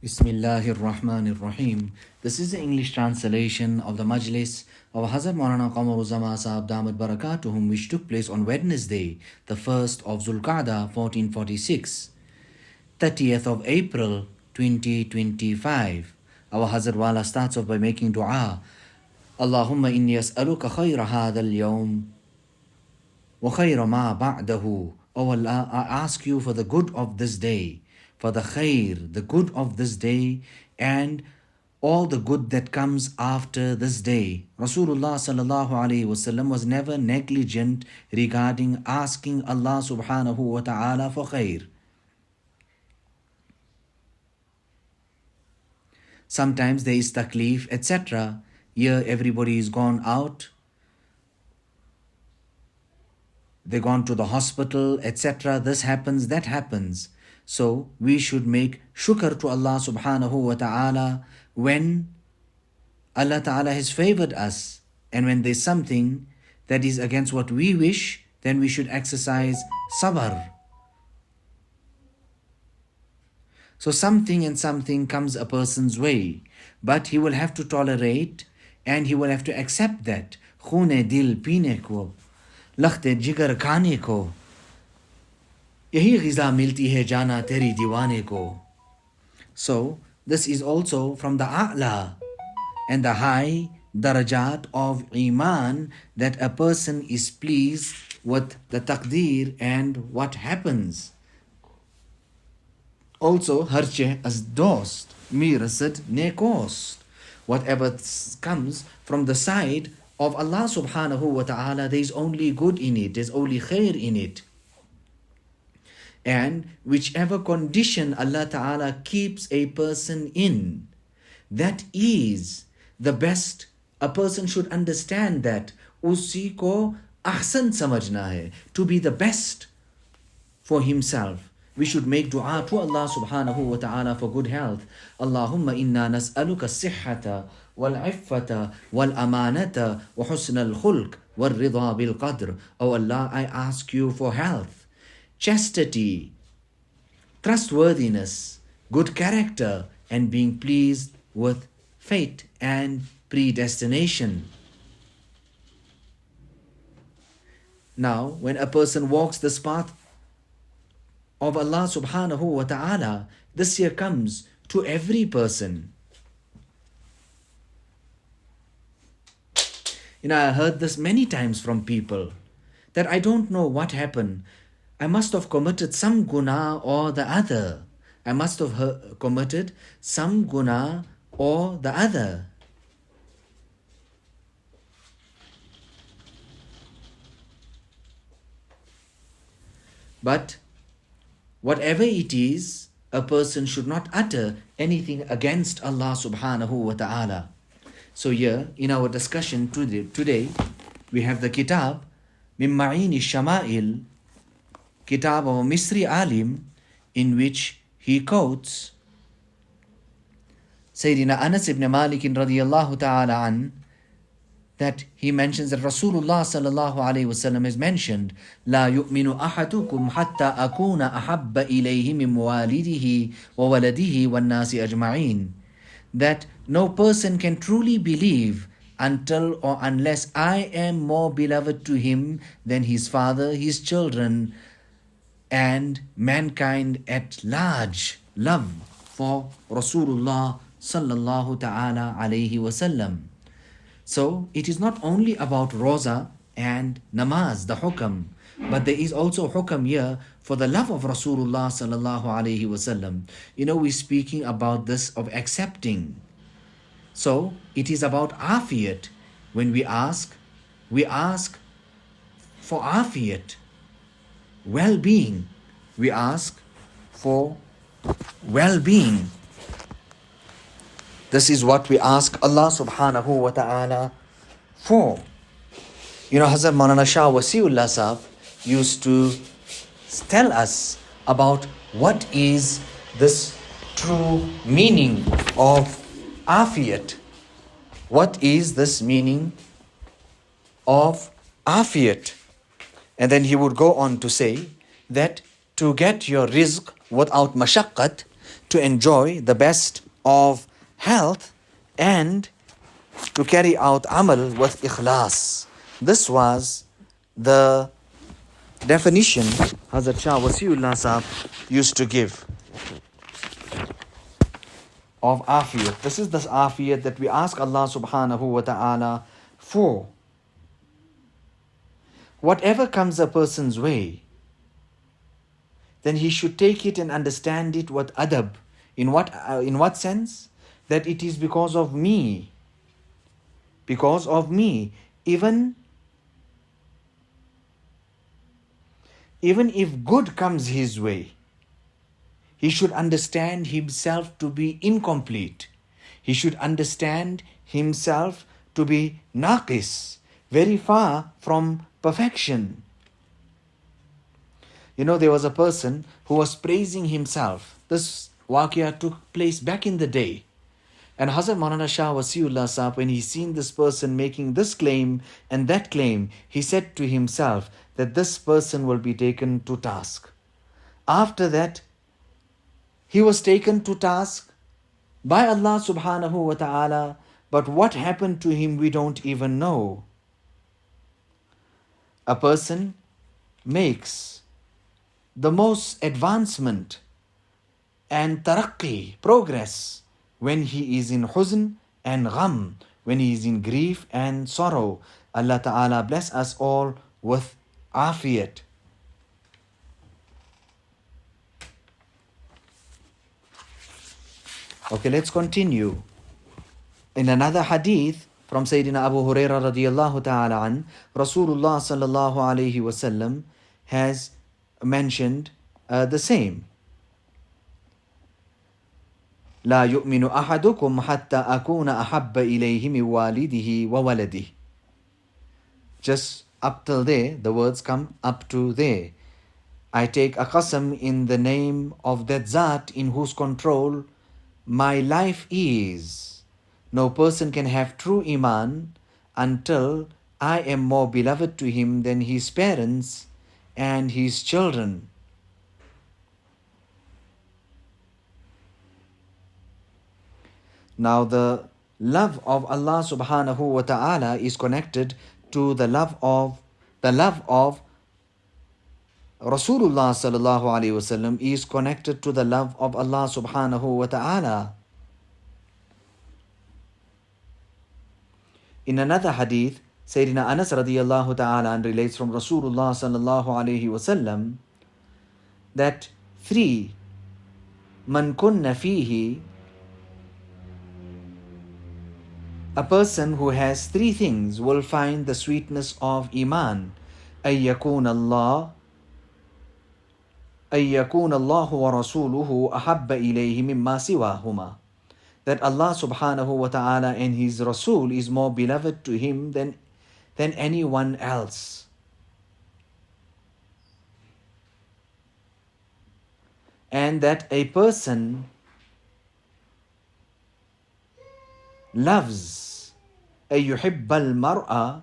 Bismillahir Rahmanir Rahim. This is the English translation of the Majlis of Hazrath Maulana Qamar Uzzaman Saheb Damat Barakatuhum, which took place on Wednesday, the 1st of Zulqa'dah 1446, 30th of April 2025. Our Hazrat Wala starts off by making dua. Allahumma inni as'aluka khayra hadha al-yawm wa khayra ma ba'dahu. O Allah, I ask you for the good of this day, for the khair, the good of this day, and all the good that comes after this day. Rasulullah sallallahu alaihi wasallam was never negligent regarding asking Allah subhanahu wa ta'ala for khair. Sometimes there is taklif, etc. Here everybody is gone out, they're gone to the hospital, etc. This happens, that happens. So we should make shukr to Allah subhanahu wa ta'ala when Allah ta'ala has favored us, and when there's something that is against what we wish, then we should exercise sabr. So something and something comes a person's way, but he will have to tolerate and he will have to accept that. Khune dil peene ko, lakhte jigar khane ko, yahi ghiza milti hai jana teri diwane ko. So this is also from the a'la and the high darajat of iman, that a person is pleased with the taqdeer and what happens. Also, harche as dost, mirasad nekost. Whatever comes from the side of Allah subhanahu wa ta'ala, there is only good in it, there is only khair in it. And whichever condition Allah ta'ala keeps a person in, that is the best. A person should understand that usi ko ahsan samajna hai, to be the best for himself. We should make dua to Allah subhanahu wa ta'ala for good health. Allahumma inna nas'aluka sihhata wal iffata wal amanata wa husna al khulq wal ridha bil qadr. Oh Allah, I ask you for health, chastity, trustworthiness, good character, and being pleased with fate and predestination. Now, when a person walks this path of Allah subhanahu wa ta'ala, this year comes to every person. I heard this many times from people, that I don't know what happened. I must have committed some guna or the other. I must have committed some guna or the other. But whatever it is, a person should not utter anything against Allah subhanahu wa ta'ala. So here, in our discussion today, we have the kitab, Min Ma'ini Shama'il, kitab of a Misri alim, in which he quotes Sayyidina Anas ibn Malik radiyallahu ta'ala an, that he mentions that Rasulullah sallallahu alayhi wasallam has mentioned, La yu'minu ahadukum hatta akuna ahabba ilayhi min walidihi wa waladihi wa nasi ajma'in. That no person can truly believe until or unless I am more beloved to him than his father, his children, and mankind at large. Love for Rasulullah sallallahu ta'ala alayhi wasallam. So it is not only about roza and namaz, the hukam, but there is also hukam here for the love of Rasulullah sallallahu alaihi wasallam. We're speaking about this of accepting. So it is about afiyat. When we ask for afiyat, well-being. We ask for well-being. This is what we ask Allah subhanahu wa ta'ala for. Hazrat Maulana Shah Wasiullah Saheb used to tell us about what is this true meaning of afiyat. What is this meaning of afiyat? And then he would go on to say that to get your rizq without mashaqqat, to enjoy the best of health and to carry out amal with ikhlas. This was the definition Hazrat Shah Wasiullah Sahab used to give of afiyat. This is the afiyat that we ask Allah subhanahu wa ta'ala for. Whatever comes a person's way, then he should take it and understand it with adab. In what sense? That it is because of me. Because of me. Even if good comes his way, he should understand himself to be incomplete. He should understand himself to be naqis, very far from perfection. There was a person who was praising himself. This waqia took place back in the day. And Hazrat Maulana Shah Wasiullah Sahab, when he seen this person making this claim and that claim, he said to himself that this person will be taken to task. After that, he was taken to task by Allah subhanahu wa ta'ala, but what happened to him we don't even know. A person makes the most advancement and taraqqi, progress, when he is in huzn and gham, when he is in grief and sorrow. Allah Ta'ala bless us all with afiyat. Okay, let's continue. In another hadith from Sayyidina Abu Hurairah radiyallahu ta'ala an, Rasulullah sallallahu alayhi wasallam has mentioned the same. لا يؤمن أحدكم حتى أكون أحب إليه من والده وولده. Just up till there, the words come up to there. I take a qasam in the name of that Zat in whose control my life is. No person can have true iman until I am more beloved to him than his parents and his children. Now the love of Allah subhanahu wa ta'ala is connected to the love of Rasulullah sallallahu alaihi wasallam is connected to the love of Allah subhanahu wa ta'ala. In another hadith, Sayyidina Anas radiyallahu ta'ala relates from Rasulullah sallallahu alaihi wasallam that three, man kunna fihi, a person who has three things will find the sweetness of iman. أن يكون الله ورسوله أحب إليه مما سواهما. That Allah subhanahu wa ta'ala and His Rasul is more beloved to him than anyone else. And that a person loves يحب المرأة,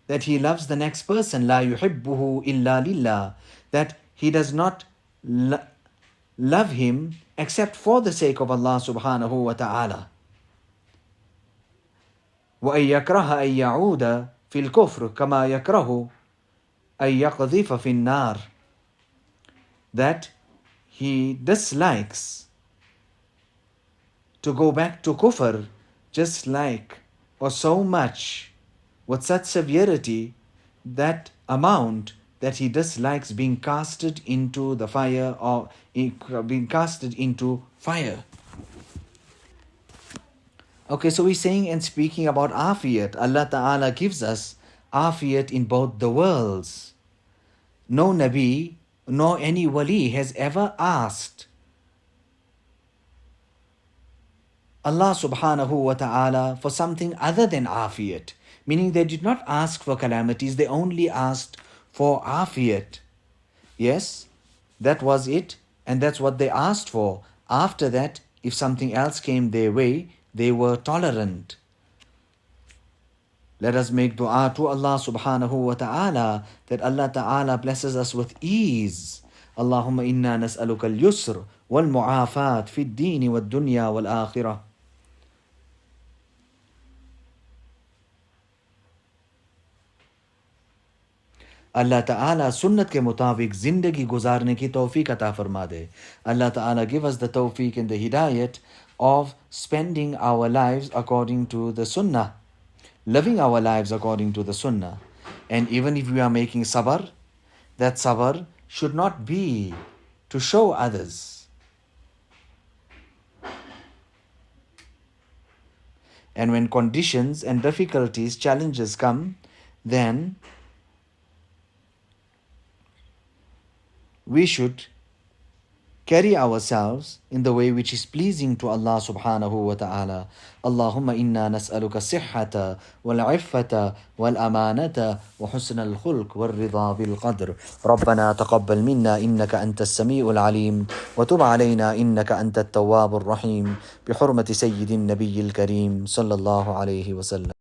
that he loves the next person, لا يحبه إلا لله, that he does not love him except for the sake of Allah subhanahu wa ta'ala. وأن يكره أن يعود في الكفر كما يكره أن يقذف في النار, that he dislikes to go back to kufr just like or so much with such severity, that amount that he dislikes being casted into the fire or being casted into fire. Okay, so we're saying and speaking about afiyat. Allah Ta'ala gives us afiyat in both the worlds. No Nabi nor any wali has ever asked Allah subhanahu wa ta'ala for something other than afiyat. Meaning they did not ask for calamities, they only asked for afiyat. Yes, that was it, and that's what they asked for. After that, if something else came their way, they were tolerant. Let us make dua to Allah subhanahu wa ta'ala that Allah ta'ala blesses us with ease. Allahumma inna nas'aluka al-yusr والمعافاة في الدين والدنيا والآخرة. अल्लाह ताला सुन्नत के मुताबिक जिंदगी गुजारने की तौफीक अता फरमा दे. Allah Ta'ala give us the tawfiq and the hidayat of spending our lives according to the sunnah, living our lives according to the sunnah. And even if we are making sabr, that sabr should not be to show others. And when conditions and difficulties, challenges come, then we should carry ourselves in the way which is pleasing to Allah subhanahu wa ta'ala. Allahumma inna nas'aluka sihhata wal iffata wal amanata wa husna al khulq wal ridha bil qadr. Rabbana taqabbal minna innaka anta as-sami'ul alim wa tub alayna innaka anta at-tawwabur rahim bi hurmati sayyidin nabiyyil kareem sallallahu alayhi wa sallam.